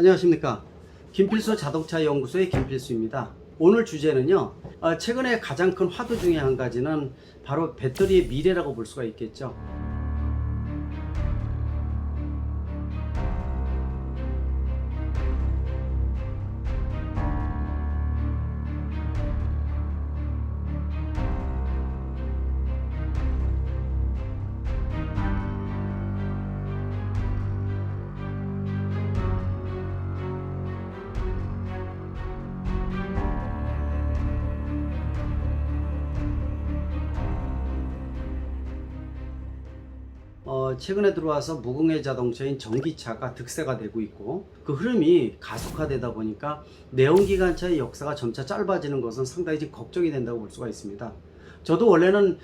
안녕하십니까. 김필수 자동차 연구소의 김필수입니다. 오늘 주제는요, 최근에 가장 큰 화두 중에 한 가지는 바로 배터리의 미래라고 볼 수가 있겠죠. 최근에 들어와서 무궁해 자동차인 전기차가 득세가 되고 있고, 그 흐름이 가속화되다 보니까 내연기관차의 역사가 점차 짧아지는 것은 상당히 지금 걱정이 된다고 볼 수가 있습니다. 저도 원래는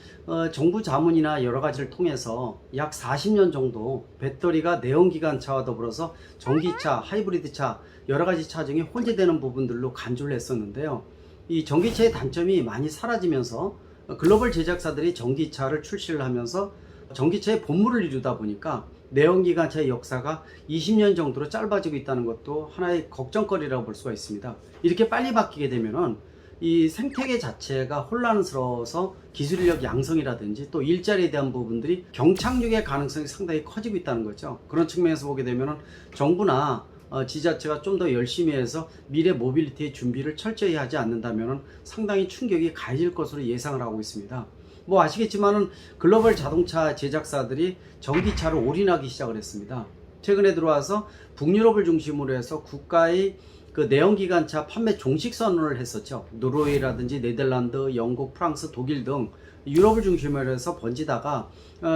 정부 자문이나 여러 가지를 통해서 약 40년 정도 배터리가 내연기관차와 더불어서 전기차, 하이브리드차 여러 가지 차 중에 혼재되는 부분들로 간주를 했었는데요. 이 전기차의 단점이 많이 사라지면서 글로벌 제작사들이 전기차를 출시를 하면서 전기차의 본물을 이루다 보니까 내연기관차의 역사가 20년 정도로 짧아지고 있다는 것도 하나의 걱정거리라고 볼 수가 있습니다. 이렇게 빨리 바뀌게 되면은 이 생태계 자체가 혼란스러워서 기술력 양성이라든지 또 일자리에 대한 부분들이 경착륙의 가능성이 상당히 커지고 있다는 거죠. 그런 측면에서 보게 되면은 정부나 지자체가 좀 더 열심히 해서 미래 모빌리티의 준비를 철저히 하지 않는다면 상당히 충격이 가해질 것으로 예상을 하고 있습니다. 뭐 아시겠지만은 글로벌 자동차 제작사들이 전기차를 올인하기 시작을 했습니다. 최근에 들어와서 북유럽을 중심으로 해서 국가의 그 내연기관차 판매 종식 선언을 했었죠. 노르웨이라든지 네덜란드, 영국, 프랑스, 독일 등 유럽을 중심으로 해서 번지다가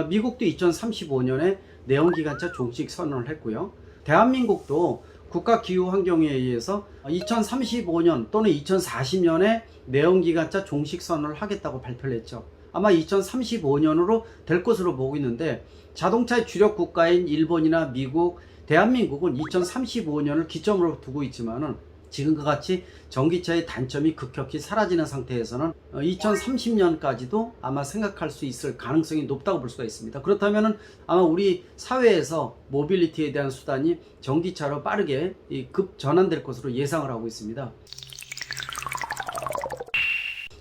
미국도 2035년에 내연기관차 종식 선언을 했고요. 대한민국도 국가기후환경에 의해서 2035년 또는 2040년에 내연기관차 종식 선언을 하겠다고 발표를 했죠. 아마 2035년으로 될 것으로 보고 있는데, 자동차의 주력 국가인 일본이나 미국, 대한민국은 2035년을 기점으로 두고 있지만은 지금과 같이 전기차의 단점이 급격히 사라지는 상태에서는 2030년까지도 아마 생각할 수 있을 가능성이 높다고 볼 수가 있습니다. 그렇다면은 아마 우리 사회에서 모빌리티에 대한 수단이 전기차로 빠르게 급 전환될 것으로 예상을 하고 있습니다.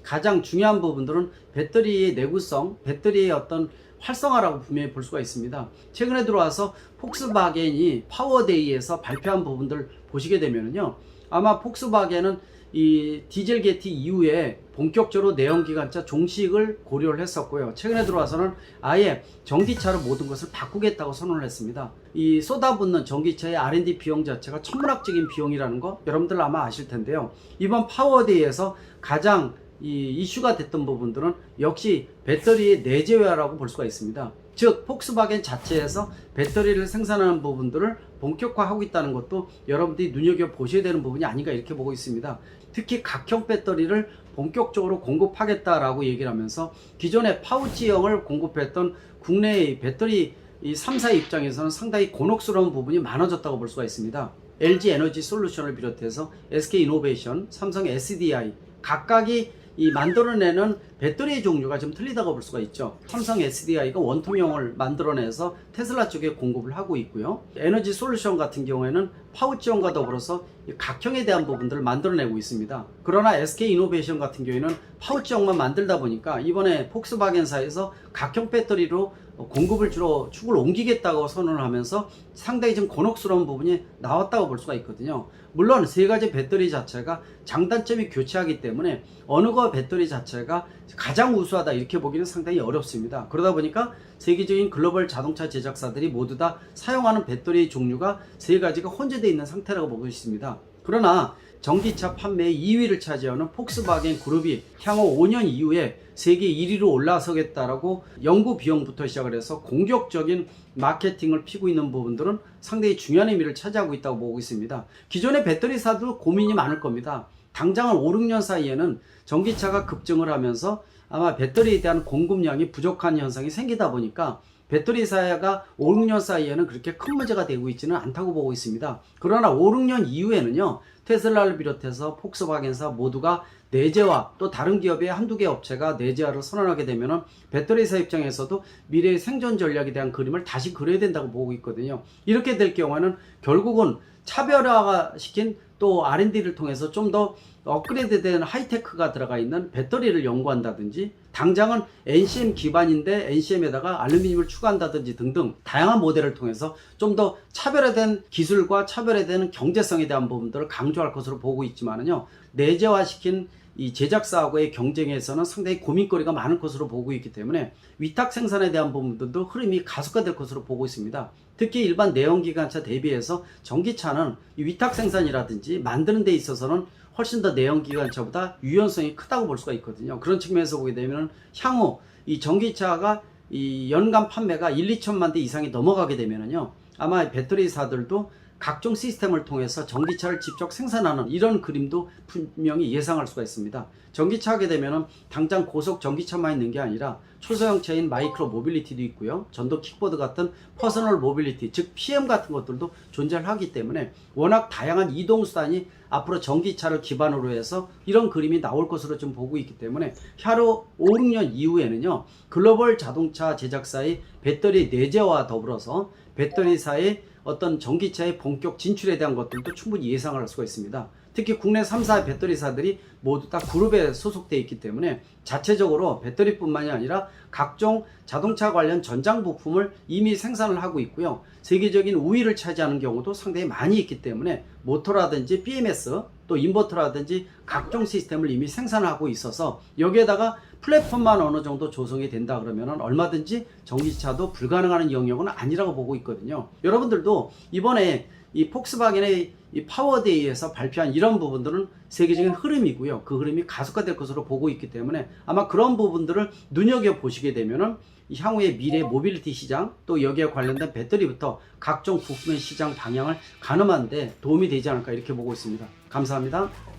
가장 중요한 부분들은 배터리의 내구성, 배터리의 어떤 활성화라고 분명히 볼 수가 있습니다. 최근에 들어와서 폭스바겐이 파워데이에서 발표한 부분들 보시게 되면요, 아마 폭스바겐은 이 디젤게티 이후에 본격적으로 내연기관차 종식을 고려를 했었고요. 최근에 들어와서는 아예 전기차로 모든 것을 바꾸겠다고 선언을 했습니다. 이 쏟아붓는 전기차의 R&D 비용 자체가 천문학적인 비용이라는 거 여러분들 아마 아실 텐데요. 이번 파워데이에서 가장 이슈가 됐던 부분들은 역시 배터리의 내재화라고 볼 수가 있습니다. 즉 폭스바겐 자체에서 배터리를 생산하는 부분들을 본격화하고 있다는 것도 여러분들이 눈여겨보셔야 되는 부분이 아닌가 이렇게 보고 있습니다. 특히 각형 배터리를 본격적으로 공급하겠다라고 얘기를 하면서 기존의 파우치형을 공급했던 국내의 배터리 이 3사 입장에서는 상당히 곤혹스러운 부분이 많아졌다고 볼 수가 있습니다. LG 에너지 솔루션을 비롯해서 SK 이노베이션, 삼성 SDI 각각이 이 만들어내는 배터리의 종류가 좀 틀리다고 볼 수가 있죠. 삼성 SDI가 원통형을 만들어내서 테슬라 쪽에 공급을 하고 있고요. 에너지 솔루션 같은 경우에는 파우치형과 더불어서 각형에 대한 부분들을 만들어내고 있습니다. 그러나 SK 이노베이션 같은 경우에는 파우치형만 만들다 보니까 이번에 폭스바겐사에서 각형 배터리로 공급을 주로 축을 옮기겠다고 선언을 하면서 상당히 좀 곤혹스러운 부분이 나왔다고 볼 수가 있거든요. 물론 세 가지 배터리 자체가 장단점이 교차하기 때문에 어느 거 배터리 자체가 가장 우수하다 이렇게 보기는 상당히 어렵습니다. 그러다 보니까 세계적인 글로벌 자동차 제작사들이 모두 다 사용하는 배터리 종류가 세 가지가 혼재되어 있는 상태라고 보고 있습니다. 그러나 전기차 판매의 2위를 차지하는 폭스바겐 그룹이 향후 5년 이후에 세계 1위로 올라서겠다라고 연구 비용부터 시작을 해서 공격적인 마케팅을 피고 있는 부분들은 상당히 중요한 의미를 차지하고 있다고 보고 있습니다. 기존의 배터리사도 고민이 많을 겁니다. 당장은 5, 6년 사이에는 전기차가 급증을 하면서 아마 배터리에 대한 공급량이 부족한 현상이 생기다 보니까 배터리사가 5, 6년 사이에는 그렇게 큰 문제가 되고 있지는 않다고 보고 있습니다. 그러나 5, 6년 이후에는요, 테슬라를 비롯해서 폭스바겐사 모두가 내재화, 또 다른 기업의 한두 개 업체가 내재화를 선언하게 되면은 배터리사 입장에서도 미래의 생존 전략에 대한 그림을 다시 그려야 된다고 보고 있거든요. 이렇게 될 경우에는 결국은 차별화시킨 또 R&D를 통해서 좀 더 업그레이드된 하이테크가 들어가 있는 배터리를 연구한다든지, 당장은 NCM 기반인데 NCM에다가 알루미늄을 추가한다든지 등등 다양한 모델을 통해서 좀 더 차별화된 기술과 차별화된 경제성에 대한 부분들을 강조할 것으로 보고 있지만은요, 내재화시킨 이 제작사하고의 경쟁에서는 상당히 고민거리가 많을 것으로 보고 있기 때문에 위탁 생산에 대한 부분들도 흐름이 가속화될 것으로 보고 있습니다. 특히 일반 내연기관차 대비해서 전기차는 이 위탁 생산이라든지 만드는 데 있어서는 훨씬 더 내연기관차보다 유연성이 크다고 볼 수가 있거든요. 그런 측면에서 보게 되면 향후 이 전기차가 이 연간 판매가 1, 2천만 대 이상이 넘어가게 되면은요, 아마 배터리사들도 각종 시스템을 통해서 전기차를 직접 생산하는 이런 그림도 분명히 예상할 수가 있습니다. 전기차 하게 되면은 당장 고속 전기차만 있는 게 아니라 초소형차인 마이크로 모빌리티도 있고요, 전동 킥보드 같은 퍼스널 모빌리티, 즉 PM 같은 것들도 존재를 하기 때문에 워낙 다양한 이동수단이 앞으로 전기차를 기반으로 해서 이런 그림이 나올 것으로 좀 보고 있기 때문에 향후 5, 6년 이후에는요, 글로벌 자동차 제작사의 배터리 내재화와 더불어서 배터리사의 어떤 전기차의 본격 진출에 대한 것들도 충분히 예상을 할 수가 있습니다. 특히 국내 3사 배터리사들이 모두 다 그룹에 소속되어 있기 때문에 자체적으로 배터리뿐만이 아니라 각종 자동차 관련 전장 부품을 이미 생산을 하고 있고요, 세계적인 우위를 차지하는 경우도 상당히 많이 있기 때문에 모터라든지 BMS, 또 인버터라든지 각종 시스템을 이미 생산하고 있어서 여기에다가 플랫폼만 어느 정도 조성이 된다 그러면 얼마든지 전기차도 불가능한 영역은 아니라고 보고 있거든요. 여러분들도 이번에 이 폭스바겐의 이 파워데이에서 발표한 이런 부분들은 세계적인 흐름이고요, 그 흐름이 가속화될 것으로 보고 있기 때문에 아마 그런 부분들을 눈여겨보시게 되면은 향후의 미래 모빌리티 시장, 또 여기에 관련된 배터리부터 각종 부품의 시장 방향을 가늠하는 데 도움이 되지 않을까 이렇게 보고 있습니다. 감사합니다.